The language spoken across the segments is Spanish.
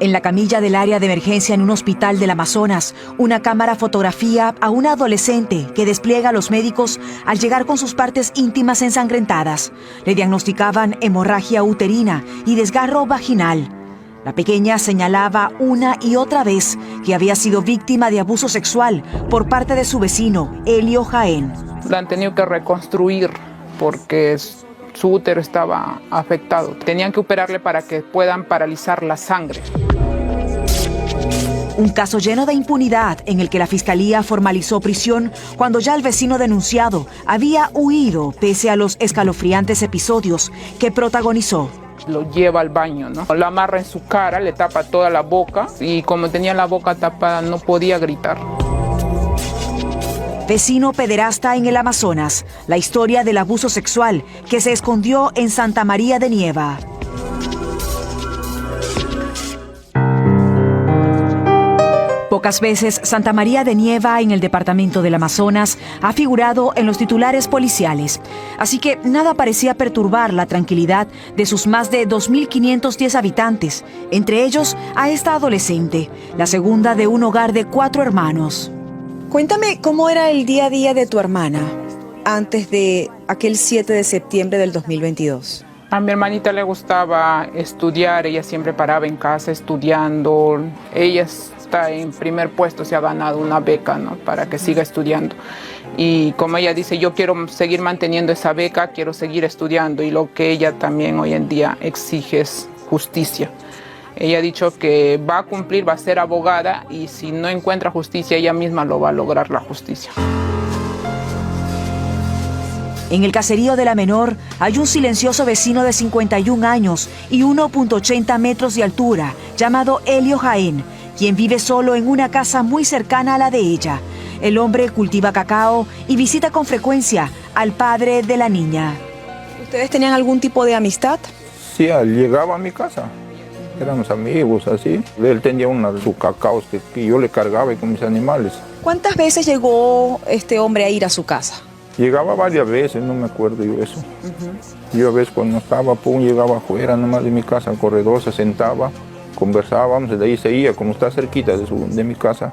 En la camilla del área de emergencia en un hospital del Amazonas, una cámara fotografía a una adolescente que despliega a los médicos al llegar con sus partes íntimas ensangrentadas. Le diagnosticaban hemorragia uterina y desgarro vaginal. La pequeña señalaba una y otra vez que había sido víctima de abuso sexual por parte de su vecino, Elio Jaén. La han tenido que reconstruir porque su útero estaba afectado. Tenían que operarle para que puedan paralizar la sangre. Un caso lleno de impunidad en el que la fiscalía formalizó prisión cuando ya el vecino denunciado había huido pese a los escalofriantes episodios que protagonizó. Lo lleva al baño, ¿no? Lo amarra en su cara, le tapa toda la boca y como tenía la boca tapada no podía gritar. Vecino pederasta en el Amazonas, la historia del abuso sexual que se escondió en Santa María de Nieva. Pocas veces Santa María de Nieva en el departamento del Amazonas ha figurado en los titulares policiales, así que nada parecía perturbar la tranquilidad de sus más de 2.510 habitantes, entre ellos a esta adolescente, la segunda de un hogar de 4 hermanos. Cuéntame cómo era el día a día de tu hermana antes de aquel 7 de septiembre del 2022. A mi hermanita le gustaba estudiar, ella siempre paraba en casa estudiando. Ella está en primer puesto, se ha ganado una beca, ¿no? Para que siga estudiando. Y como ella dice, yo quiero seguir manteniendo esa beca, quiero seguir estudiando. Y lo que ella también hoy en día exige es justicia. Ella ha dicho que va a cumplir, va a ser abogada y si no encuentra justicia, ella misma lo va a lograr la justicia. En el caserío de La Menor hay un silencioso vecino de 51 años y 1.80 metros de altura, llamado Elio Jaén, quien vive solo en una casa muy cercana a la de ella. El hombre cultiva cacao y visita con frecuencia al padre de la niña. ¿Ustedes tenían algún tipo de amistad? Sí, llegaba a mi casa. Éramos amigos, así. Él tenía sus cacaos que yo le cargaba con mis animales. ¿Cuántas veces llegó este hombre a ir a su casa? Llegaba varias veces, no me acuerdo yo eso. Yo a veces cuando estaba, llegaba afuera nomás de mi casa, al corredor, se sentaba, conversábamos, de ahí seguía, como está cerquita de mi casa.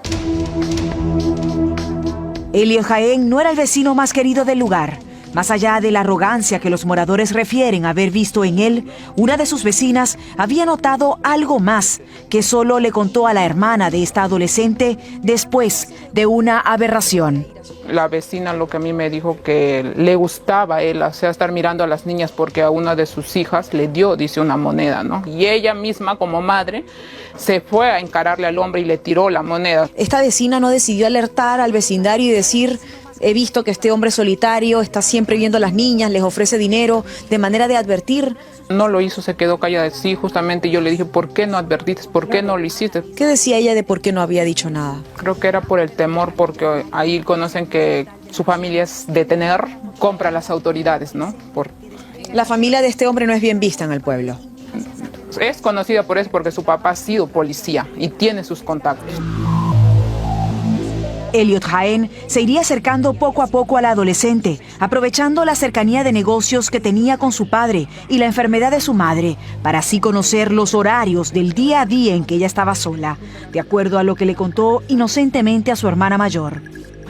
Elio Jaén no era el vecino más querido del lugar. Más allá de la arrogancia que los moradores refieren haber visto en él, una de sus vecinas había notado algo más que solo le contó a la hermana de esta adolescente después de una aberración. La vecina lo que a mí me dijo que le gustaba a él, o sea, estar mirando a las niñas porque a una de sus hijas le dio, dice, una moneda, ¿no? Y ella misma como madre se fue a encararle al hombre y le tiró la moneda. Esta vecina no decidió alertar al vecindario y decir: he visto que este hombre solitario está siempre viendo a las niñas, les ofrece dinero, de manera de advertir. No lo hizo, se quedó callada. Sí, justamente yo le dije, ¿por qué no advertiste? ¿Por qué no lo hiciste? ¿Qué decía ella de por qué no había dicho nada? Creo que era por el temor, porque ahí conocen que su familia es de tener, compra a las autoridades, ¿no? La familia de este hombre no es bien vista en el pueblo. Es conocida por eso, porque su papá ha sido policía y tiene sus contactos. Elliot Jaén se iría acercando poco a poco a la adolescente, aprovechando la cercanía de negocios que tenía con su padre y la enfermedad de su madre, para así conocer los horarios del día a día en que ella estaba sola, de acuerdo a lo que le contó inocentemente a su hermana mayor.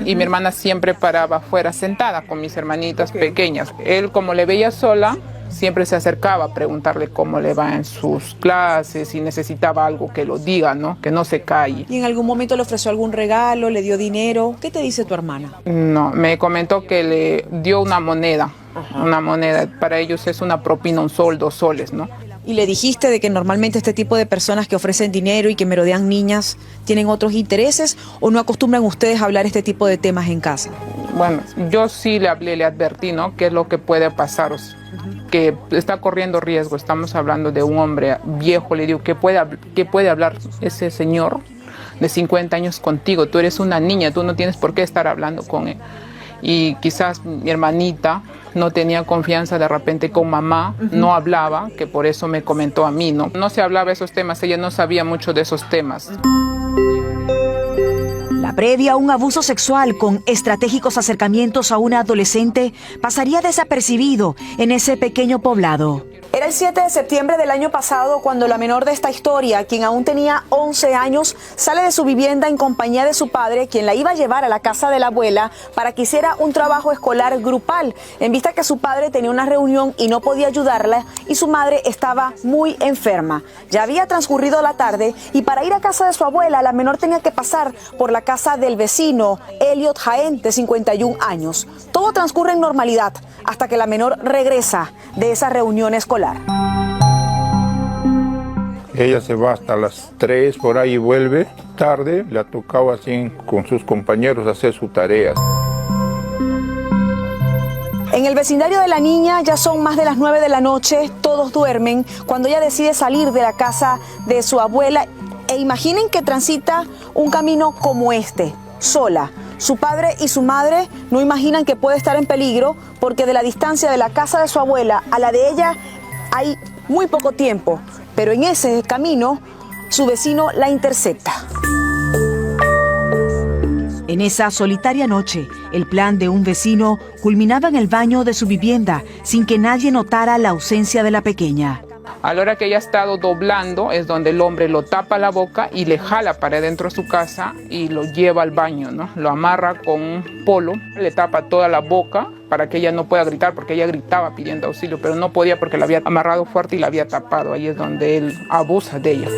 Y mi hermana siempre paraba afuera sentada con mis hermanitas pequeñas. Él, como le veía sola, siempre se acercaba a preguntarle cómo le va en sus clases, si necesitaba algo que lo diga, ¿no? Que no se calle. ¿Y en algún momento le ofreció algún regalo, le dio dinero? ¿Qué te dice tu hermana? No, me comentó que le dio una moneda. Ajá. Una moneda. Para ellos es una propina, un sol, 2 soles, ¿no? ¿Y le dijiste de que normalmente este tipo de personas que ofrecen dinero y que merodean niñas tienen otros intereses, o no acostumbran ustedes a hablar este tipo de temas en casa? Bueno, yo sí le hablé, le advertí, ¿no? ¿Qué es lo que puede pasar? Que está corriendo riesgo. Estamos hablando de un hombre viejo. Le digo, ¿qué puede hablar ese señor de 50 años contigo? Tú eres una niña, tú no tienes por qué estar hablando con él. Y quizás mi hermanita no tenía confianza de repente con mamá, no hablaba, que por eso me comentó a mí, ¿no? No se hablaba de esos temas, ella no sabía mucho de esos temas. La previa a un abuso sexual con estratégicos acercamientos a una adolescente pasaría desapercibido en ese pequeño poblado. Era el 7 de septiembre del año pasado cuando la menor de esta historia, quien aún tenía 11 años, sale de su vivienda en compañía de su padre, quien la iba a llevar a la casa de la abuela para que hiciera un trabajo escolar grupal, en vista que su padre tenía una reunión y no podía ayudarla y su madre estaba muy enferma. Ya había transcurrido la tarde y para ir a casa de su abuela, la menor tenía que pasar por la casa del vecino, Elliot Jaén, de 51 años. Todo transcurre en normalidad hasta que la menor regresa de esa reunión escolar. Ella se va hasta las 3 por ahí y vuelve tarde, le ha tocado así con sus compañeros hacer sus tareas. En el vecindario de la niña ya son más de las 9 de la noche, todos duermen, cuando ella decide salir de la casa de su abuela. E imaginen que transita un camino como este, sola. Su padre y su madre no imaginan que puede estar en peligro porque de la distancia de la casa de su abuela a la de ella hay muy poco tiempo, pero en ese camino su vecino la intercepta. En esa solitaria noche, el plan de un vecino culminaba en el baño de su vivienda sin que nadie notara la ausencia de la pequeña. A la hora que ella ha estado doblando es donde el hombre lo tapa la boca y le jala para dentro de su casa y lo lleva al baño, ¿no? Lo amarra con un polo, le tapa toda la boca para que ella no pueda gritar, porque ella gritaba pidiendo auxilio, pero no podía porque la había amarrado fuerte y la había tapado. Ahí es donde él abusa de ella.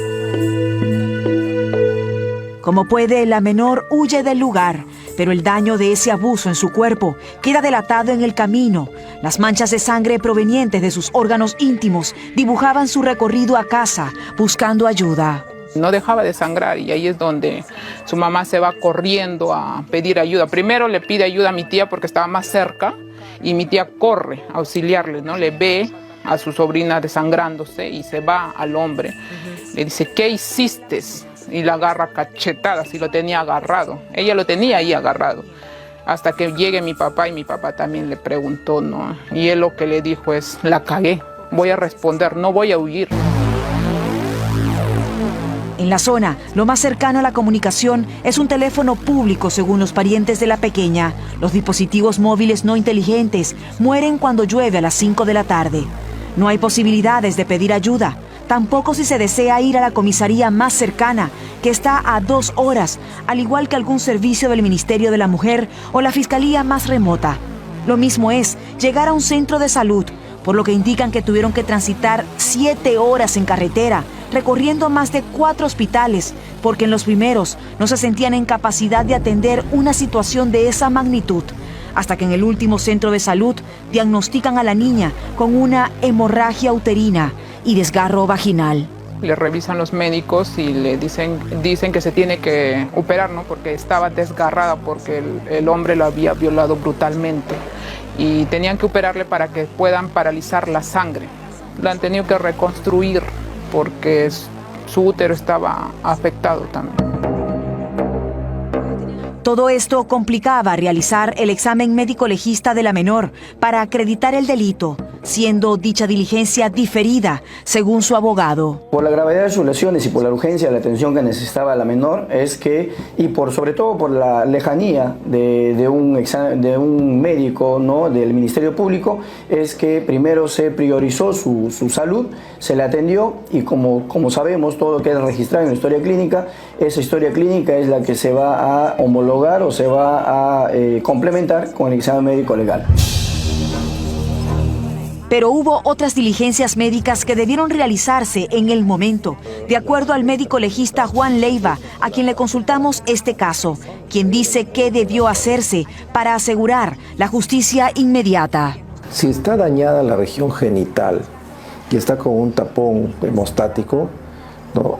Como puede, la menor huye del lugar, pero el daño de ese abuso en su cuerpo queda delatado en el camino. Las manchas de sangre provenientes de sus órganos íntimos dibujaban su recorrido a casa, buscando ayuda. No dejaba de sangrar y ahí es donde su mamá se va corriendo a pedir ayuda. Primero le pide ayuda a mi tía porque estaba más cerca y mi tía corre a auxiliarle, ¿no? Le ve a su sobrina desangrándose y se va al hombre. Le dice, ¿qué hiciste? Y la agarra cachetadas y lo tenía agarrado. Ella lo tenía ahí agarrado. Hasta que llegue mi papá y mi papá también le preguntó, ¿no? Y él lo que le dijo es, la cagué, voy a responder, no voy a huir. En la zona, lo más cercano a la comunicación es un teléfono público, según los parientes de la pequeña. Los dispositivos móviles no inteligentes mueren cuando llueve a las 5 de la tarde. No hay posibilidades de pedir ayuda. Tampoco si se desea ir a la comisaría más cercana, que está a 2 horas, al igual que algún servicio del Ministerio de la Mujer o la Fiscalía más remota. Lo mismo es llegar a un centro de salud, por lo que indican que tuvieron que transitar 7 horas en carretera, recorriendo más de 4 hospitales, porque en los primeros no se sentían en capacidad de atender una situación de esa magnitud, hasta que en el último centro de salud diagnostican a la niña con una hemorragia uterina y desgarro vaginal. Le revisan los médicos y le dicen que se tiene que operar, ¿no? Porque estaba desgarrada porque el hombre la había violado brutalmente y tenían que operarle para que puedan paralizar la sangre. La han tenido que reconstruir porque su útero estaba afectado también. Todo esto complicaba realizar el examen médico legista de la menor para acreditar el delito, siendo dicha diligencia diferida, según su abogado. Por la gravedad de sus lesiones y por la urgencia de la atención que necesitaba la menor, sobre todo por la lejanía de un médico, ¿no?, del Ministerio Público, es que primero se priorizó su salud, se le atendió y como sabemos, todo lo que es registrado en la historia clínica, esa historia clínica es la que se va a homologar o se va a complementar con el examen médico legal. Pero hubo otras diligencias médicas que debieron realizarse en el momento, de acuerdo al médico legista Juan Leiva, a quien le consultamos este caso, quien dice que debió hacerse para asegurar la justicia inmediata. Si está dañada la región genital y está con un tapón hemostático, ¿no?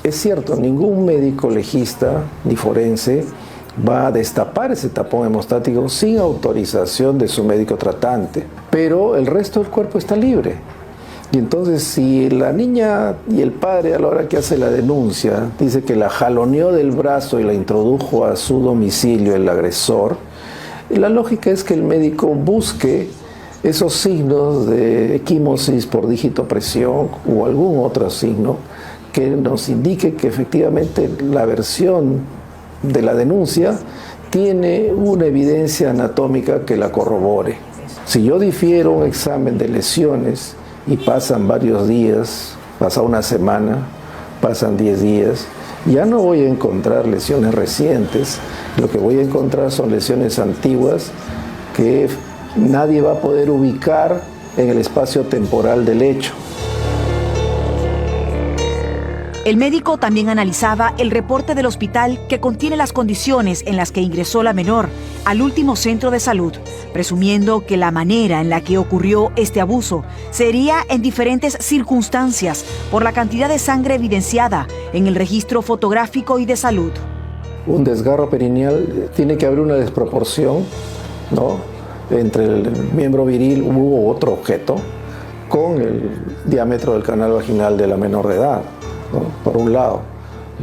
Es cierto, ningún médico legista ni forense va a destapar ese tapón hemostático sin autorización de su médico tratante, pero el resto del cuerpo está libre. Y entonces si la niña y el padre a la hora que hace la denuncia dice que la jaloneó del brazo y la introdujo a su domicilio el agresor, la lógica es que el médico busque esos signos de equimosis por dígito presión o algún otro signo que nos indique que efectivamente la versión de la denuncia tiene una evidencia anatómica que la corrobore. Si yo difiero un examen de lesiones y pasan varios días, pasa una semana, pasan 10 días, ya no voy a encontrar lesiones recientes, lo que voy a encontrar son lesiones antiguas que nadie va a poder ubicar en el espacio temporal del hecho. El médico también analizaba el reporte del hospital que contiene las condiciones en las que ingresó la menor al último centro de salud, presumiendo que la manera en la que ocurrió este abuso sería en diferentes circunstancias por la cantidad de sangre evidenciada en el registro fotográfico y de salud. Un desgarro perineal, tiene que haber una desproporción, ¿no?, entre el miembro viril u otro objeto con el diámetro del canal vaginal de la menor de edad, ¿no?, por un lado.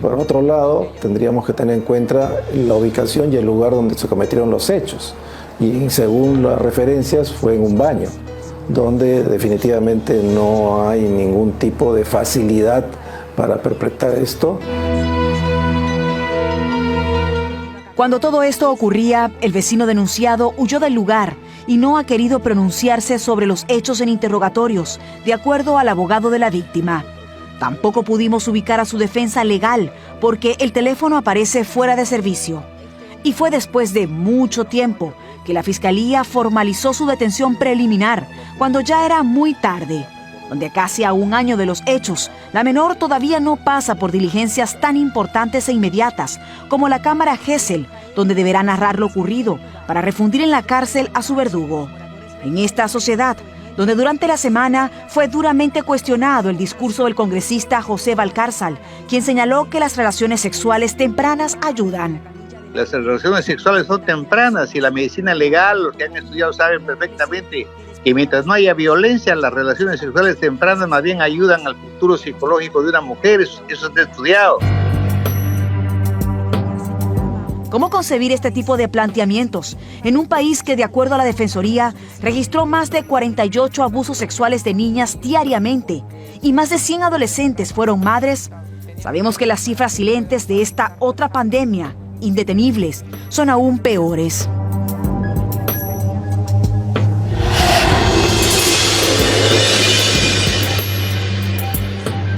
Por otro lado, tendríamos que tener en cuenta la ubicación y el lugar donde se cometieron los hechos. Y según las referencias, fue en un baño, donde definitivamente no hay ningún tipo de facilidad para perpetrar esto. Cuando todo esto ocurría, el vecino denunciado huyó del lugar y no ha querido pronunciarse sobre los hechos en interrogatorios, de acuerdo al abogado de la víctima. Tampoco pudimos ubicar a su defensa legal porque el teléfono aparece fuera de servicio. Y fue después de mucho tiempo que la Fiscalía formalizó su detención preliminar, cuando ya era muy tarde, donde casi a un año de los hechos, la menor todavía no pasa por diligencias tan importantes e inmediatas como la cámara Gesell, donde deberá narrar lo ocurrido para refundir en la cárcel a su verdugo. En esta sociedad, donde durante la semana fue duramente cuestionado el discurso del congresista José Valcárcel, quien señaló que las relaciones sexuales tempranas ayudan. Las relaciones sexuales son tempranas y la medicina legal, los que han estudiado saben perfectamente que mientras no haya violencia, las relaciones sexuales tempranas más bien ayudan al futuro psicológico de una mujer, eso está estudiado. ¿Cómo concebir este tipo de planteamientos en un país que, de acuerdo a la Defensoría, registró más de 48 abusos sexuales de niñas diariamente y más de 100 adolescentes fueron madres? Sabemos que las cifras silentes de esta otra pandemia, indetenibles, son aún peores.